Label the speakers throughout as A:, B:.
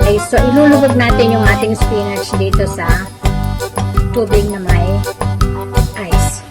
A: ice. So, ilulubog natin yung ating spinach dito sa tubig na may ice.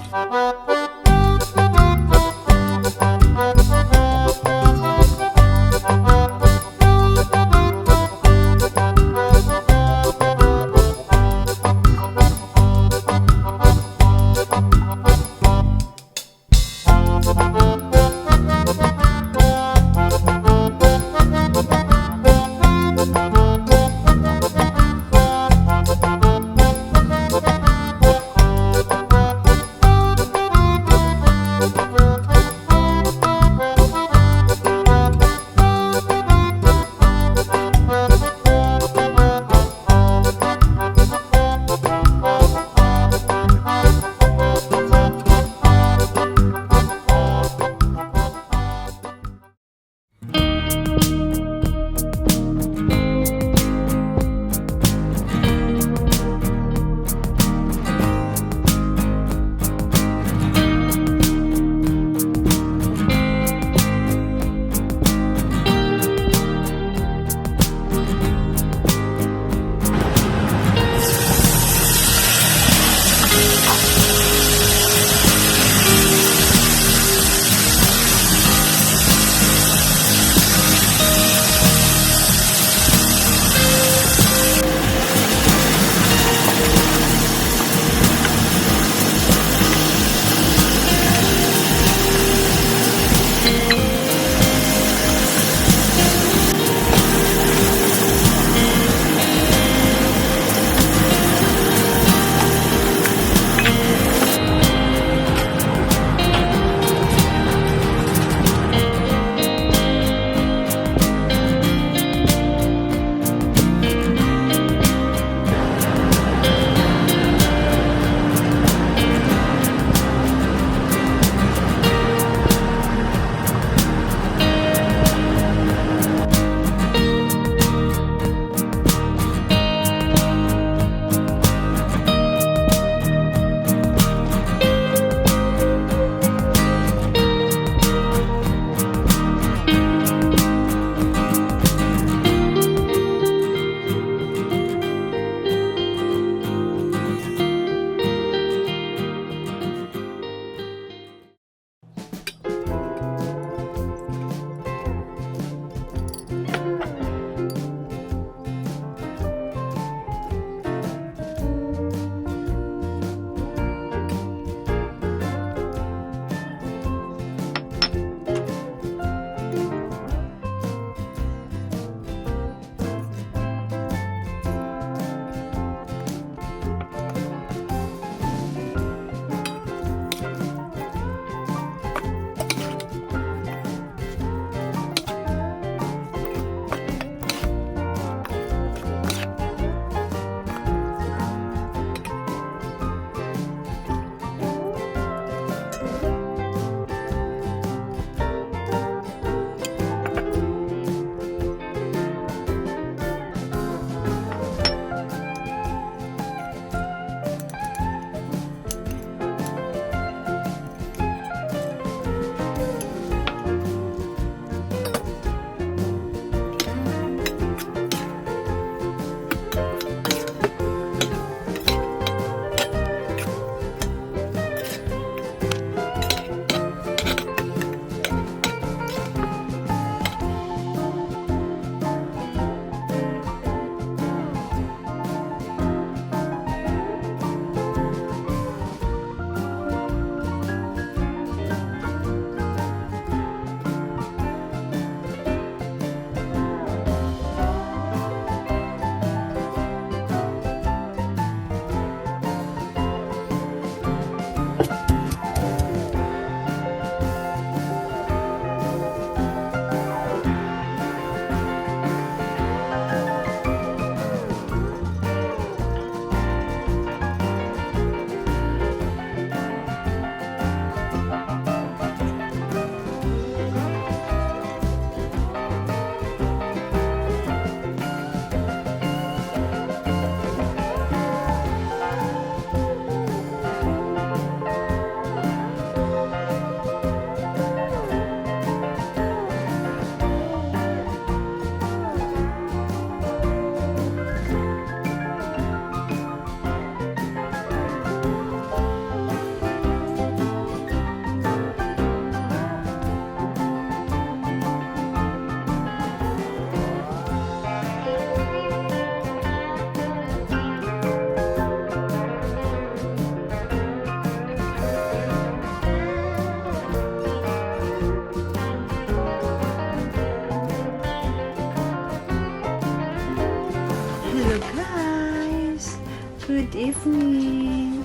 B: Good evening!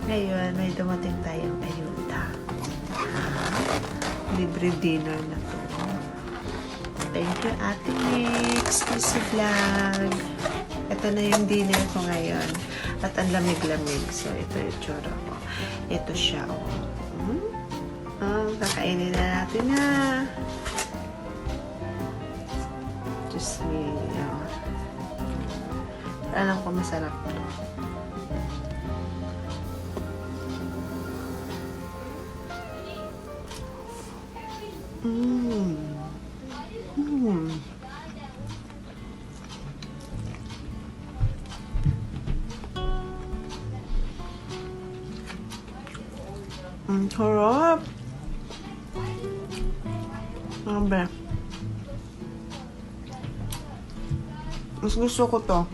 B: Ngayon, may dumating tayong ayuda. Libre dinner na to. Thank you, Ate Mix. Easy vlog. Ito na yung dinner ko ngayon. At ang lamig-lamig. So, ito yung tsura ko. Ito siya, kakainin na natin na. Just me, alam ko masarap to. Sarap. Sabi. Mas gusto ko to.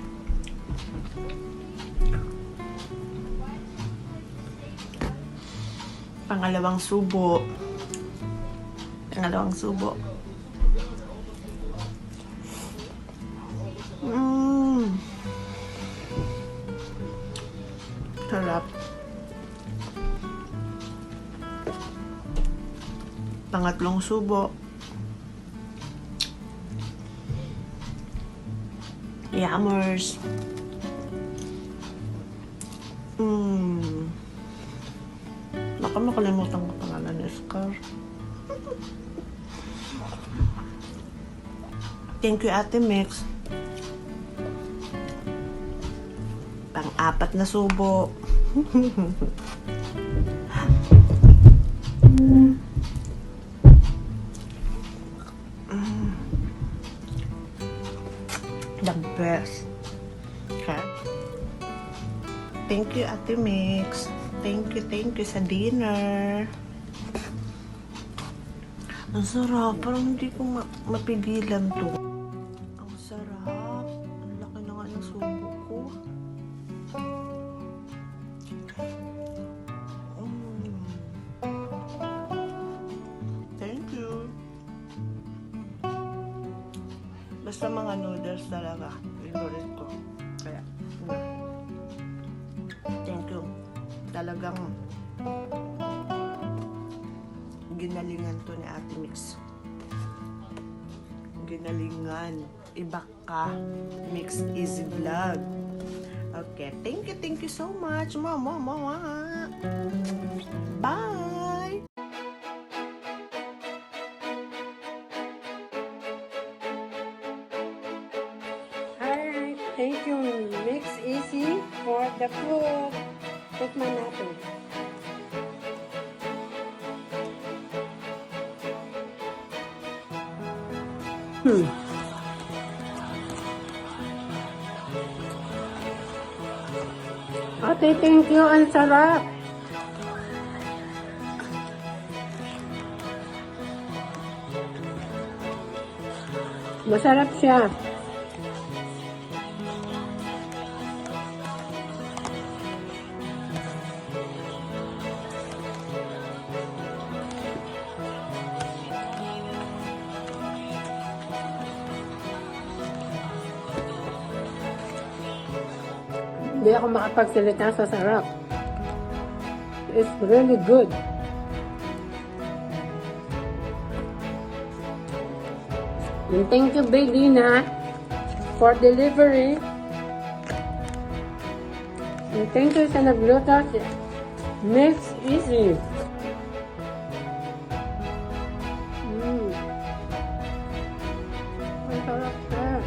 B: Pangalawang subo. Sarap. Pangatlong subo. Yummers. Baka makalimutan ko pangalan ni Scar. Thank you, Ate Mix. Pang-apat na subo. The best. Okay. Thank you, Ate Mix. Thank you sa dinner. Ang sarap. Parang hindi ko mapigilan to. Ang sarap. Ang laki na nga ng subo ko. Thank you. Basta mga noodles talaga. Favorite ko. Kaya, thank you. Talagang ginalingan to ni Ate Mix. Ginalingan. Iba ka. Mix Easy Vlog. Okay. Thank you so much. Mama. Bye!
C: Alright, thank you, Mix Easy, for the food. Tikman natin. Ate, thank you. Ang sarap. Masarap siya. Hindi ako makapagsalita sa sarap. It's really good. And thank you, Bailina, for delivery. And thank you sa nagluto. Mix Easy. Ang sarap na.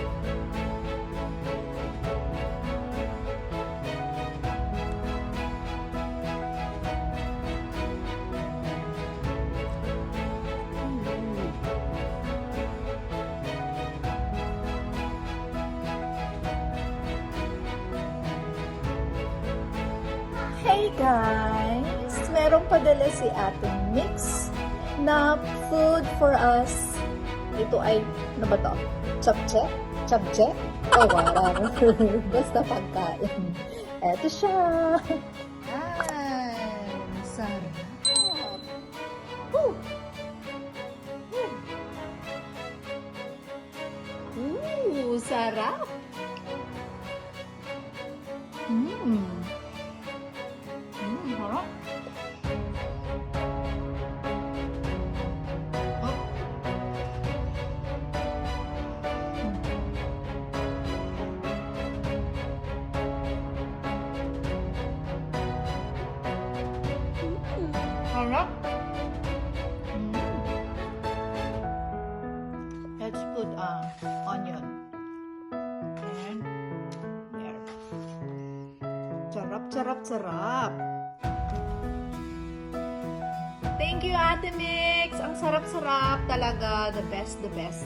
D: Hey guys! Merong padala si Ating Mix na food for us. Ito ay, ano ba to? Japchae? Japchae? Oh, wow. Basta pagkain. Eto siya. Ay, sarap. Sarap. Harap. Harap. Let's put onion. And there. Sarap, sarap, sarap. Thank you, Ate Mix. Ang sarap-sarap talaga. The best, the best.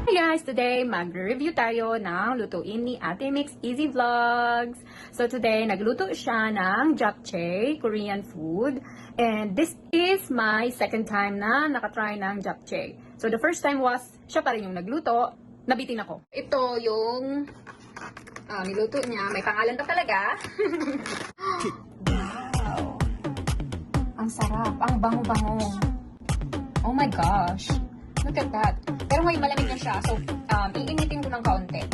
E: Hi guys! Today, mag-review tayo ng lutuin ni Ate Mix Easy Vlogs. So today, nagluto siya ng japchae, Korean food. And this is my second time na nakatry ng japchae. So the first time was, siya pa rin yung nagluto, nabitin ako. Ito yung niluto niya. May pangalan pa talaga. Wow! Ang sarap. Ang bango-bango. Oh my gosh! Look at that. Pero ngayon malamig na siya. So, iinitin ko ng kaunti.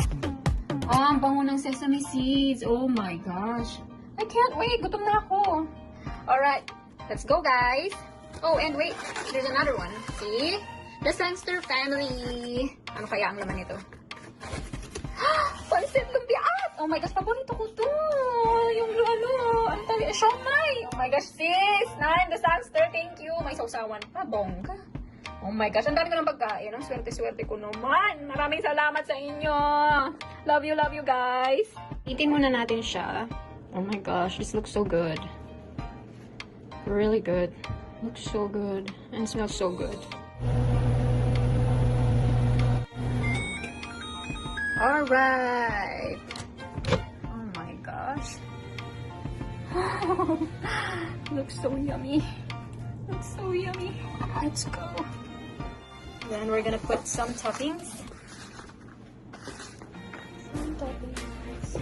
E: Ang bango ng sesame seeds. Oh my gosh. I can't wait. Gutom na ako. Alright. Let's go, guys. Oh, and wait. There's another one. See? The Sangster family. Ano kaya ang laman nito? Pansit lumpiat! Oh my gosh, paborito ko to. Yung ano tawag? Siomai. Oh my gosh, sis. The Sangster, thank you. May sausawan pa. Bongga. Oh my gosh, ang dami ko ng pagkain. Ang swerte-swerte ko naman. Maraming salamat sa inyo. Love you guys. Eatin muna natin siya. Oh my gosh, this looks so good. Really good. Looks so good. And smells so good. Alright. Oh my gosh. Looks so yummy. Looks so yummy. Let's go. Then we're gonna put some toppings. Some toppings.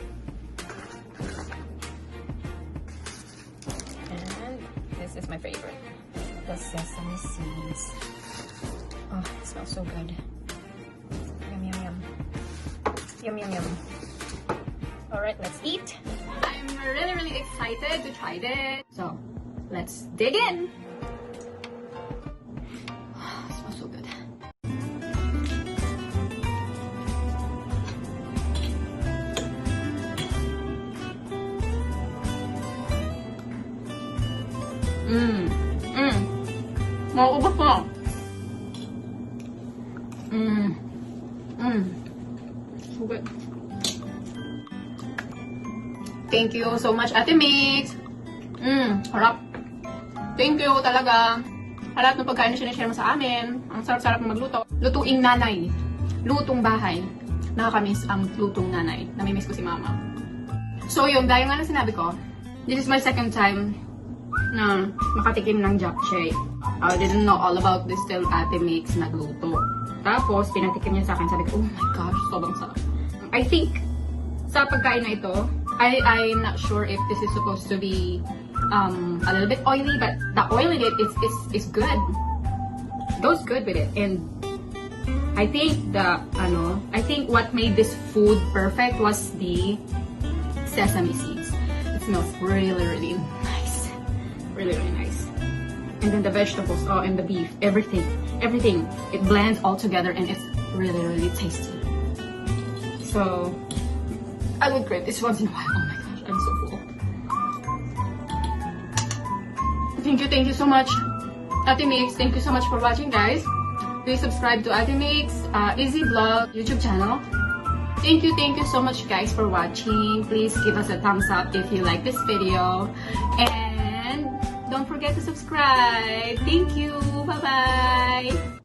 E: And this is my favorite. The sesame seeds. Oh, it smells so good. Yum, yum, yum. Yum, yum, yum. Alright, let's eat. I'm really excited to try this. So, let's dig in. It smells so good. Maubos mo. So good. Thank you so much, Ate Mix. Harap. Thank you talaga. Harap ng pagkain na sinishare mo sa amin. Ang sarap-sarap ng magluto. Lutuing nanay. Lutong bahay. Nakakamiss ang lutong nanay. Namimiss ko si mama. So yun, dahil nga na sinabi ko, this is my second time na makatikim ng japchae. I didn't know all about this till Ate Mix nagluto. Tapos, pinatikim niya sa akin. Sabi ko, oh my gosh, sobrang sarap. I think, sa pagkain na ito, I'm not sure if this is supposed to be a little bit oily, but the oil in it is good. It goes good with it. And I think I think what made this food perfect was the sesame seeds. It smells really nice. Really nice. And then the vegetables, and the beef, everything. It blends all together and it's really tasty. So, I would crave this once in a while. Oh my gosh, I'm so full. Thank you so much, Ate Mix. Thank you so much for watching, guys. Please subscribe to Ate Mix Easy Vlog YouTube channel. Thank you so much, guys, for watching. Please give us a thumbs up if you like this video. And don't forget to subscribe. Thank you. Bye-bye.